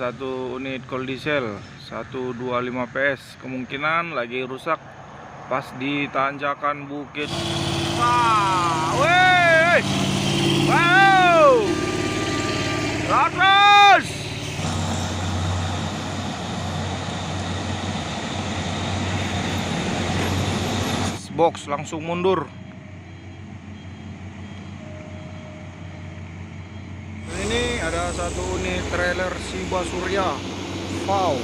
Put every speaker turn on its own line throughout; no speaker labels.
satu unit cold diesel 125 PS, kemungkinan lagi rusak pas di tanjakan bukit. Wih, wow, terus box langsung mundur. Ini ada satu unit trailer Shiba Surya Wow.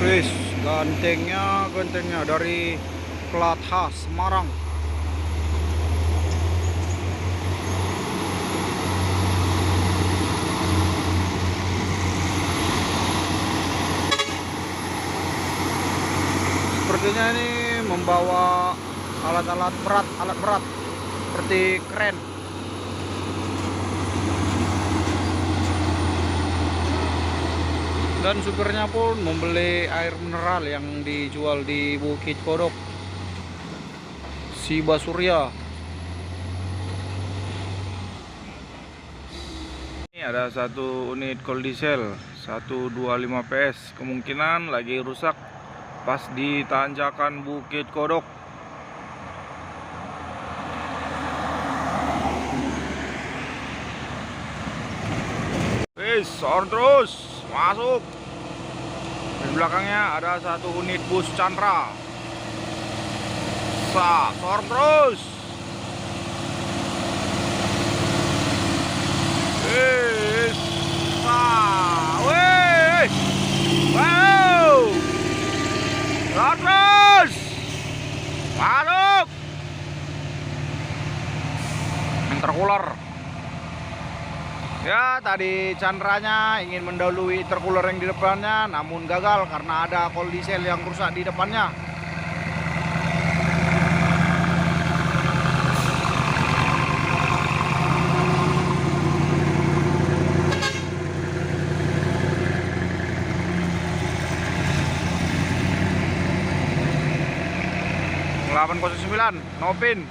Wis, gantengnya dari plat khas Semarang. Sepertinya ini membawa alat berat seperti kren. Dan supirnya pun membeli air mineral yang dijual di Bukit Kodok Shiba Surya. Ini ada satu unit cold diesel 125 PS, kemungkinan lagi rusak pas di tanjakan Bukit Kodok. Wis, on terus masuk. Di belakangnya ada satu unit bus Chandra. Sor terus. Wis, wih, wow, terus masuk. Intercooler. Ya, tadi Chandranya ingin mendahului intercooler yang di depannya, namun gagal karena ada cold diesel yang rusak di depannya. Lapan 09 Nopin.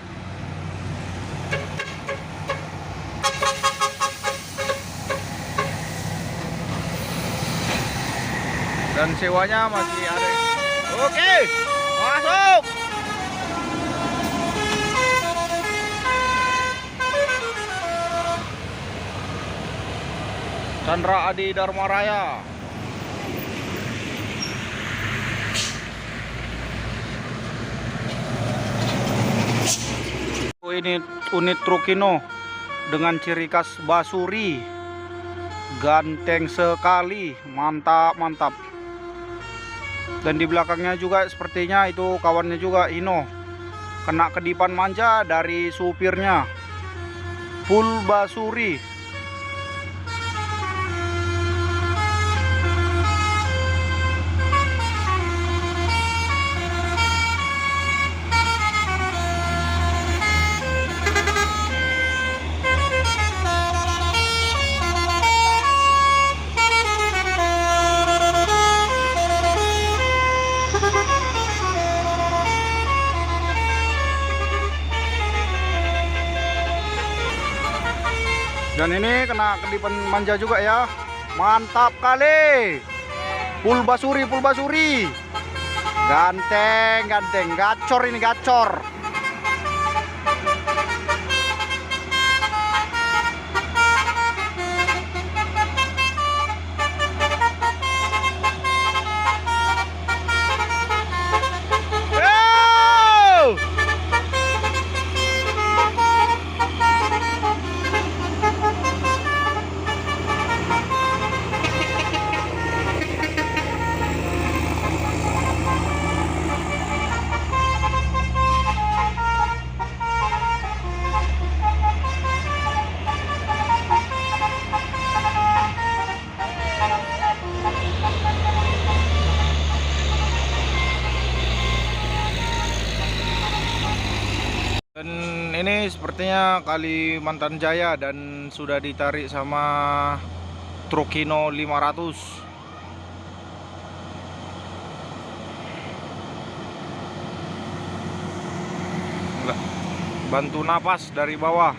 Dan sewanya masih ada. Oke, masuk. Chandra Adi Dharma Raya. Ini unit Trukino dengan ciri khas Basuri, ganteng sekali, mantap. Dan di belakangnya juga sepertinya itu kawannya juga Hino, kena kedipan manja dari supirnya, full Basuri. Dan ini kena kedipan manja juga ya. Mantap kali. Full basuri. Ganteng. Gacor ini, gacor. Dan ini sepertinya Kalimantan Jaya dan sudah ditarik sama Trukino 500. Bantu napas dari bawah.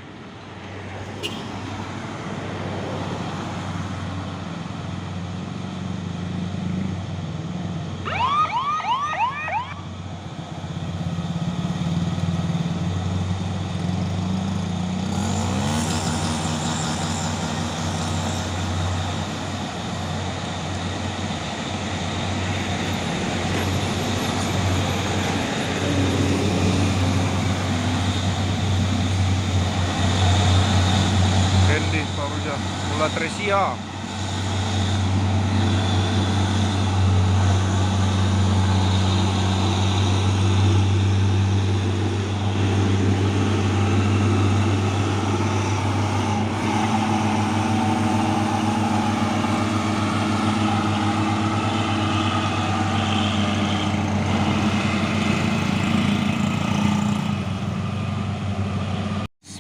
Mula Tresia.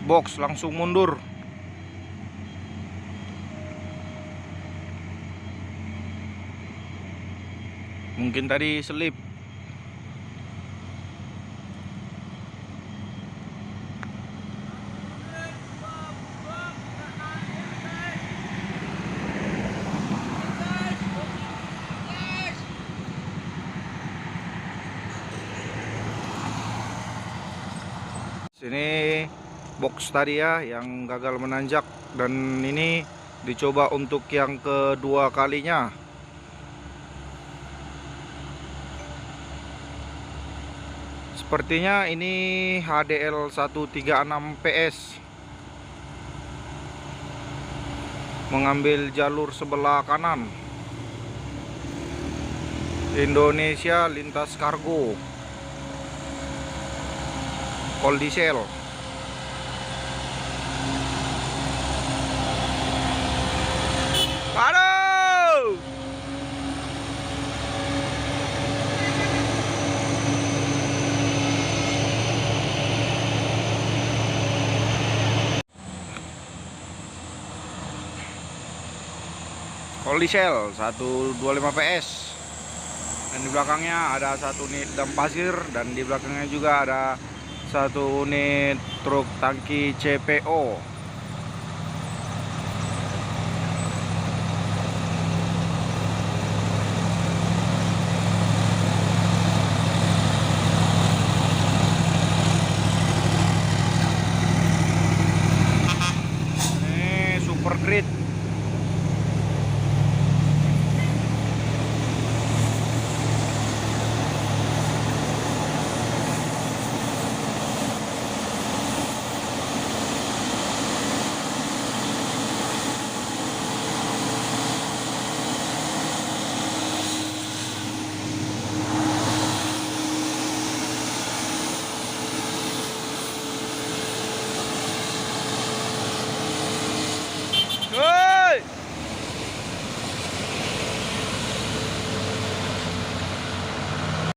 Box langsung mundur. Mungkin tadi selip. Sini box tadi ya yang gagal menanjak, dan ini dicoba untuk yang kedua kalinya. Sepertinya ini HDL 136 PS mengambil jalur sebelah kanan. Indonesia lintas kargo Call diesel. Aduh! Call diesel 125 PS, dan di belakangnya ada satu unit dam pasir, dan di belakangnya juga ada satu unit truk tangki CPO. Ini super grid.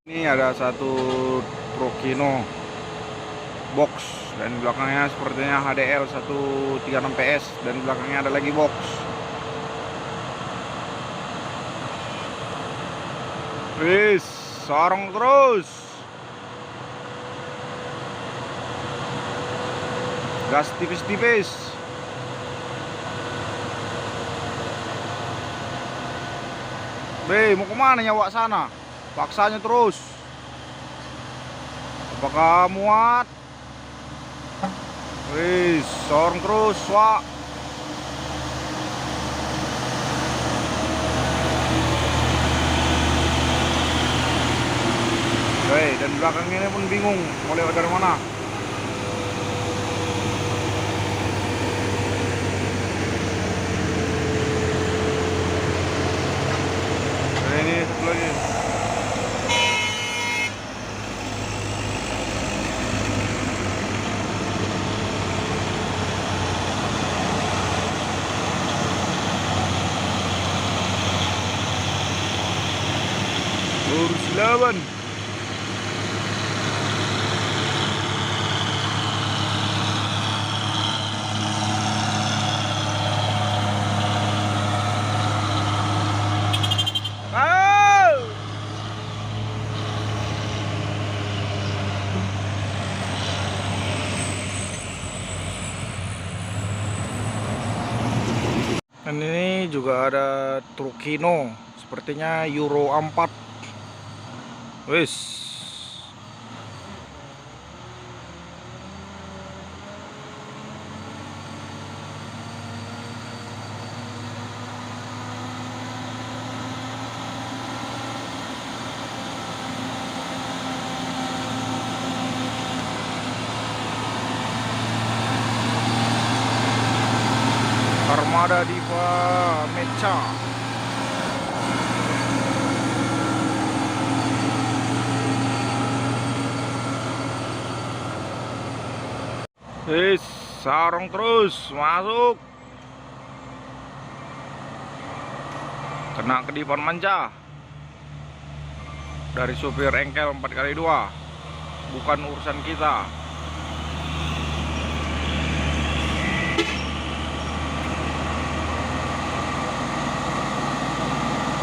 Ini ada satu truk Hino box, dan di belakangnya sepertinya HDL 136 PS, dan di belakangnya ada lagi box. Wis, sorong terus. Gas tipis-tipis. Mau kemana nyawa sana? Paksanya terus. Apakah muat? Wis, sorong terus, Wak. Dan belakang ini pun bingung mau lewat dari mana. Ini satu lagi. Lurus 8. Dan ini juga ada truk Hino, sepertinya Euro 4. Wis. Armada Diva Mecha. Sarong terus masuk. Kena kedipan manca dari supir engkel 4x2. Bukan urusan kita.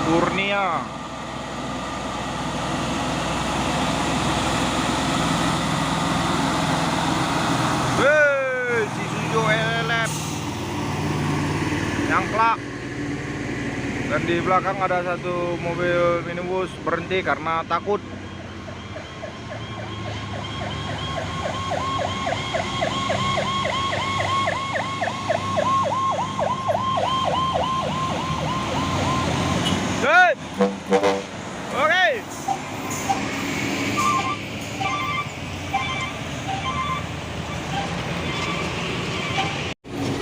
Kurnia. Si Sujo LLF nyangklak. Dan di belakang ada satu mobil minibus berhenti karena takut. Oke.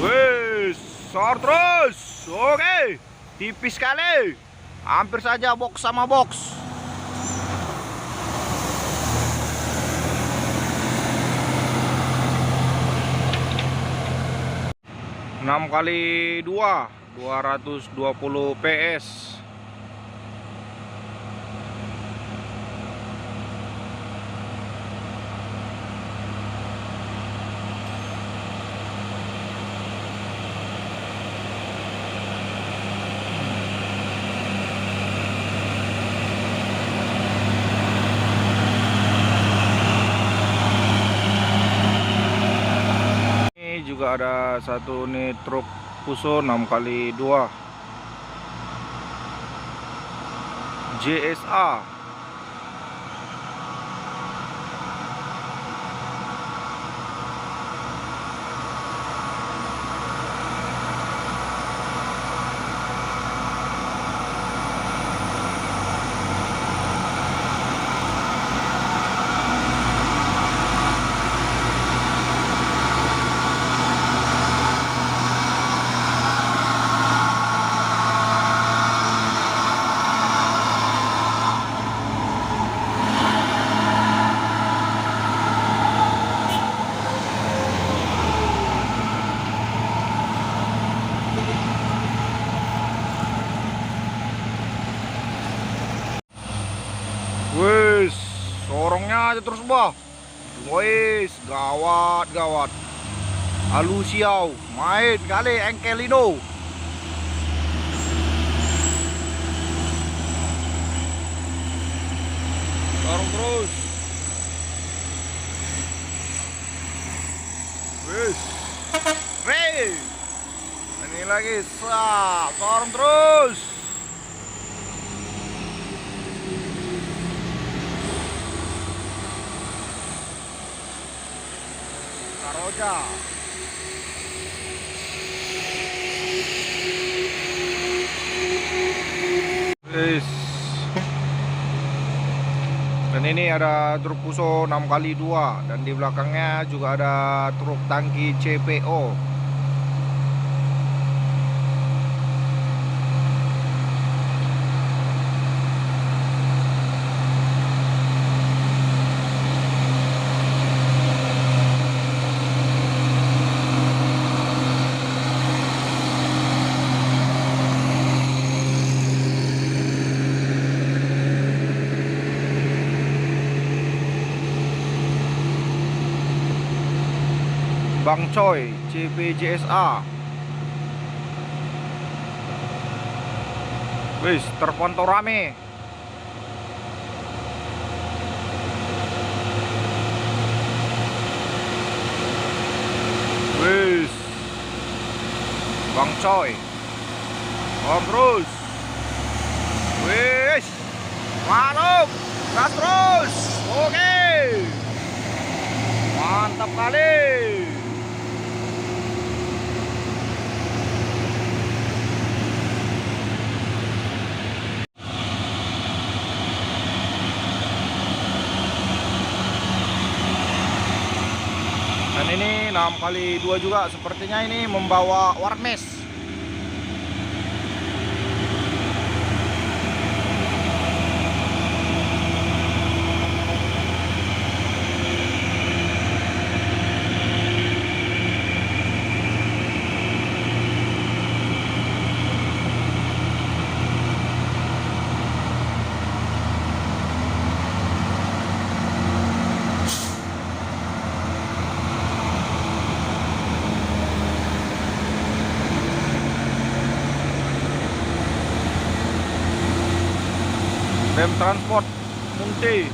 Wes, sor terus. Oke. Tipis sekali. Hampir saja box sama box. Enam kali 220 PS. Juga ada satu unit truk Fuso 6x2 JSA. Wis, sorongnya aja terus bah. Wis, gawat. Alusiau, main kali engkelino. Sorong terus. Wis. Ini lagi, sorong terus. Karoja. Wis. Dan ini ada truk Fuso 6x2 dan di belakangnya juga ada truk tangki CPO. Bang Coy CPJSA. Wis, terpantau rame. Wis, Bang Coy. Om terus. Wis. Mantap. Gas terus. Oke. Mantap kali. Dan ini 6x2 juga sepertinya ini membawa warmes. BEM Transport Munti.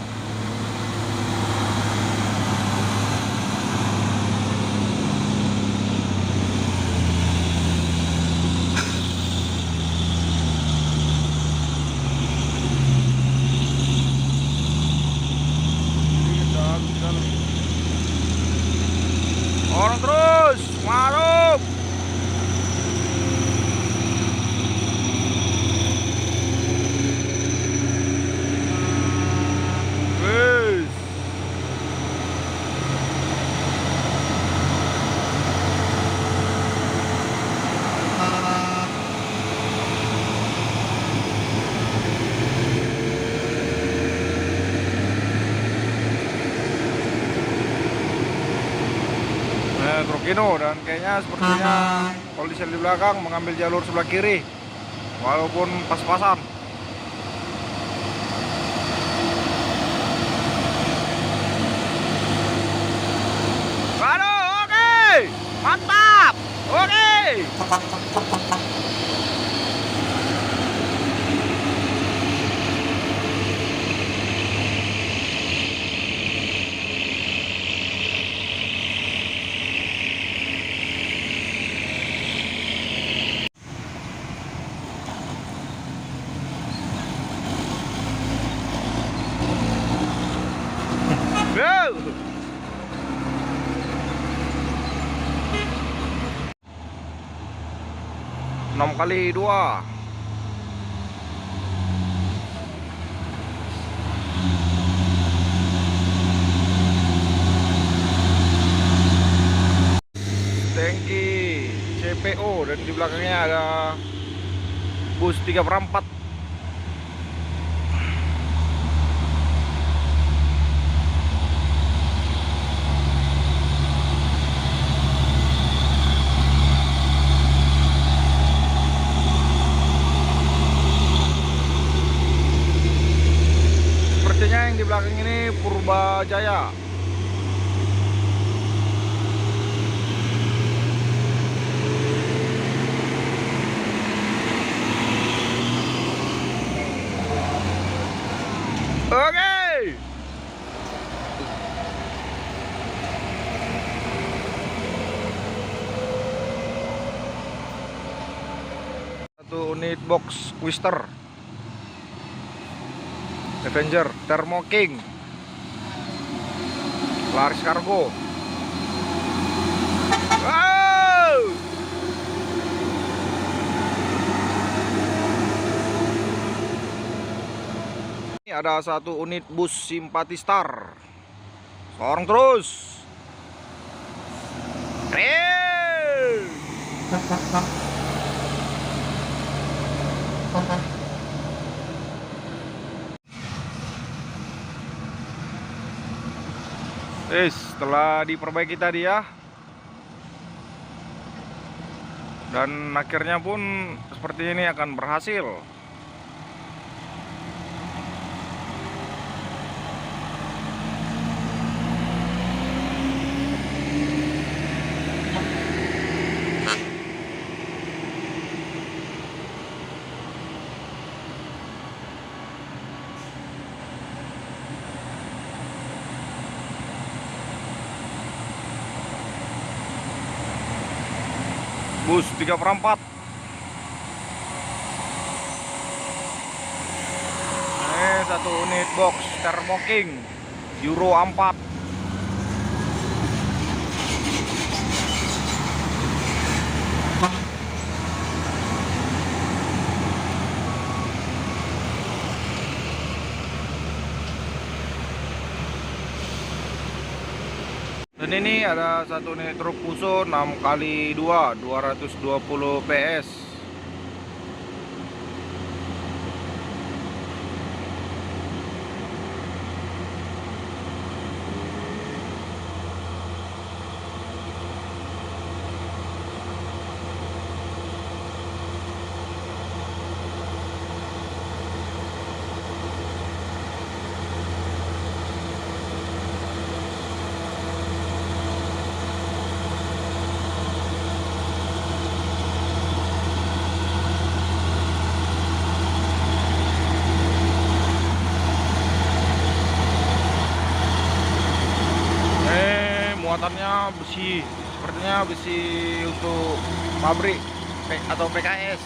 Orang terus, mantap. Wes. Truk Hino, dan kayaknya sepertinya polisi di belakang mengambil jalur sebelah kiri walaupun pas-pasan. Waduh, oke. Mantap. Oke. Go. 6x2. Tangki CPO, dan di belakangnya ada bus 3/4. Sepertinya yang di belakang ini Purbajaya. Oke. Satu unit box Twister Avenger Thermo King Laris Kargo. Wow. Ini ada satu unit bus Simpati Star. Sorong terus. Setelah diperbaiki tadi ya, dan akhirnya pun seperti ini akan berhasil. Bus 3/4. satu unit box Thermo-King Euro 4. Dan ini ada satu unit truk Fuso 6x2 220 PS. Muatannya besi, sepertinya besi untuk pabrik atau PKS.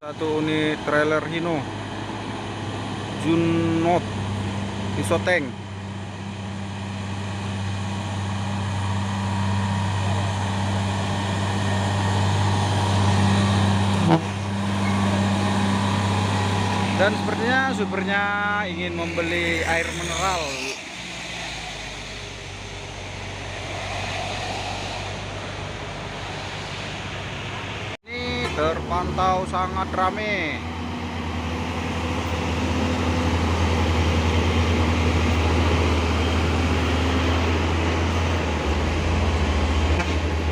Satu unit trailer Hino Junot Isoteng. Dan sepertinya supirnya ingin membeli air mineral. Ini terpantau sangat ramai.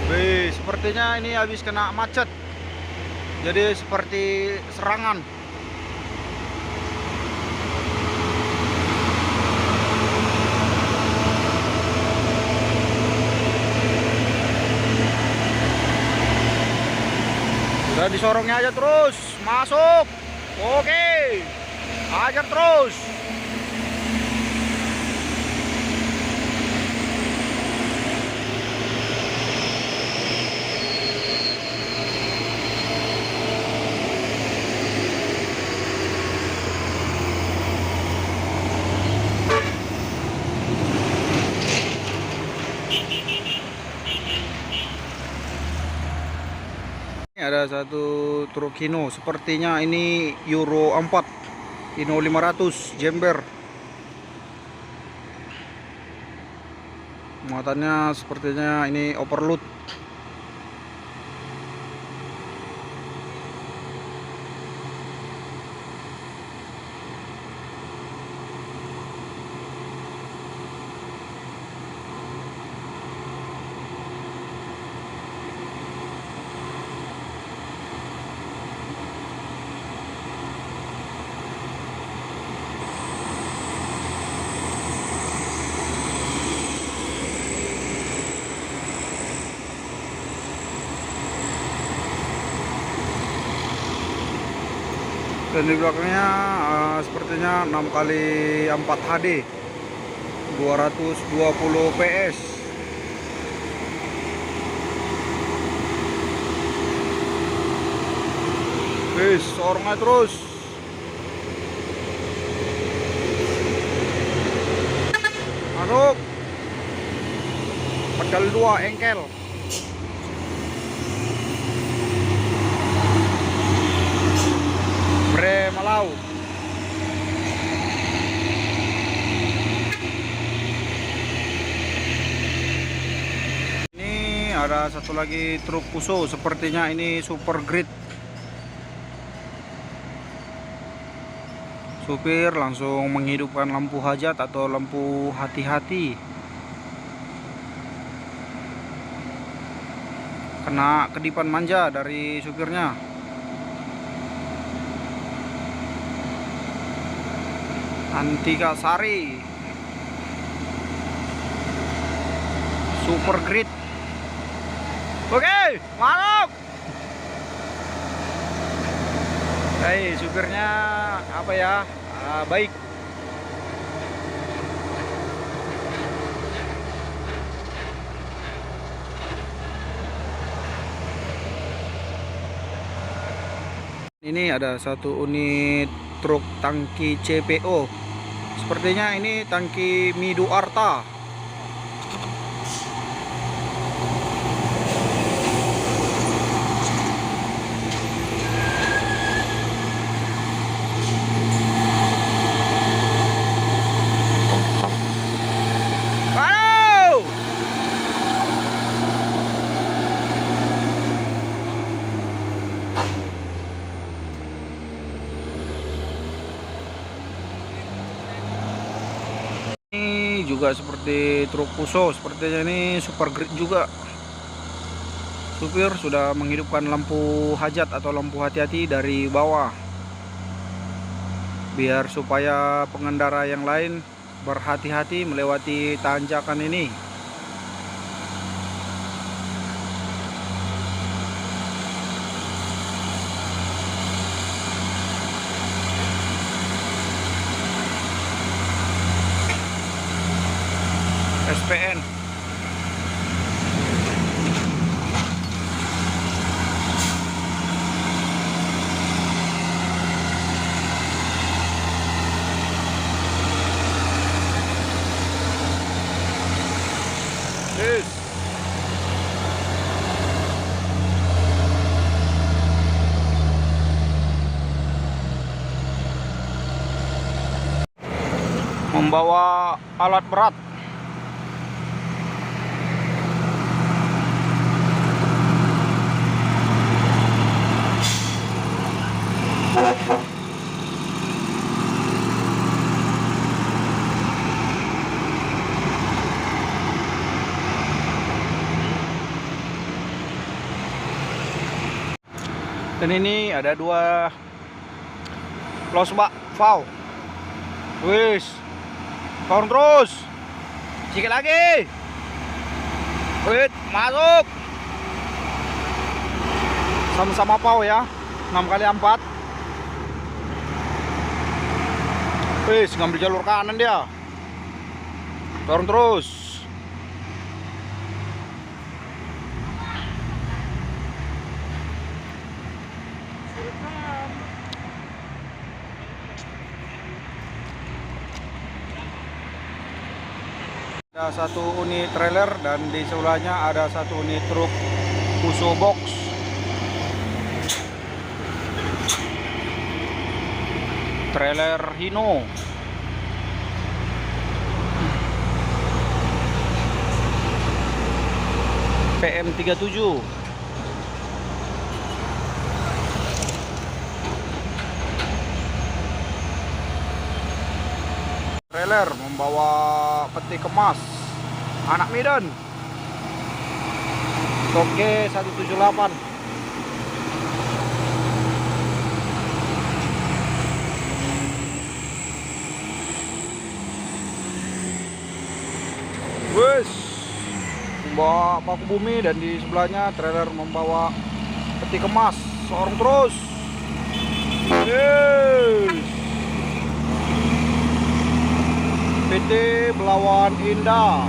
Wih, sepertinya ini habis kena macet. Jadi seperti serangan. Udah disorongnya aja terus, masuk. Oke, ajar terus. Ada satu truk Hino, sepertinya ini Euro 4 Hino 500 Jember. Muatannya sepertinya ini overload. Dan di belakangnya sepertinya 6x4 HD 220 PS. Wis, sorongnya terus. Masuk. Pedal 2 engkel. Malau. Ini ada satu lagi truk Fuso, sepertinya ini super grid. Supir langsung menghidupkan lampu hajat atau lampu hati-hati. Kena kedipan manja dari supirnya. Antika Sari super grid. Oke, mantap. Supirnya apa ya, baik. Ini ada satu unit truk tangki CPO. Sepertinya ini tangki Midu Arta. Ini juga seperti truk Fuso, sepertinya ini super grid juga. Supir sudah menghidupkan lampu hajat atau lampu hati-hati dari bawah, biar supaya pengendara yang lain berhati-hati melewati tanjakan ini. SPN. Yes. Membawa alat berat. Dan ini ada dua losbak valve. Wis, turun terus, sedikit lagi. Wait, masuk. Sama-sama pau ya, 6x4. Wis, ngambil jalur kanan dia. Turun terus. Ada satu unit trailer dan di sebelahnya ada satu unit truk Fuso box. Trailer Hino. PM37. Trailer membawa peti kemas anak Medan Toge 178. Wes, membawa paku bumi dan di sebelahnya trailer membawa peti kemas. Sorong terus. Yes. PT Belawan Indah.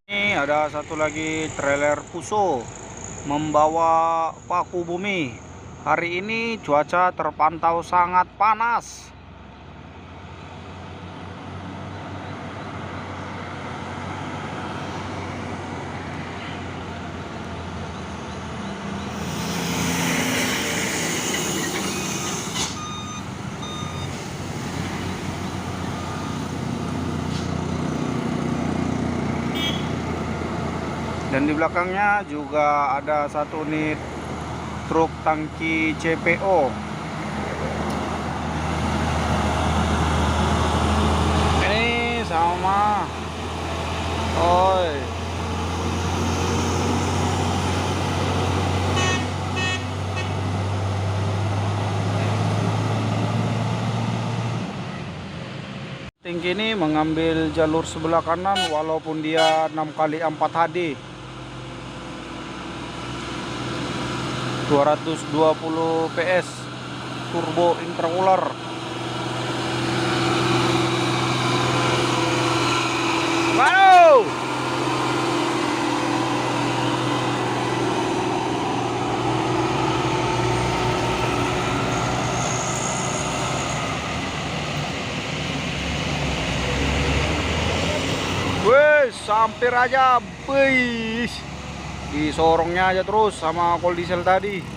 Ini ada satu lagi trailer Fuso membawa paku bumi. Hari ini cuaca terpantau sangat panas. Dan di belakangnya juga ada satu unit truk tangki CPO. Ini sama. Oi. Tangki ini mengambil jalur sebelah kanan walaupun dia 6x4 HD. 220 PS turbo intercooler. hampir aja. Beis. Di sorongnya aja terus sama kol diesel tadi.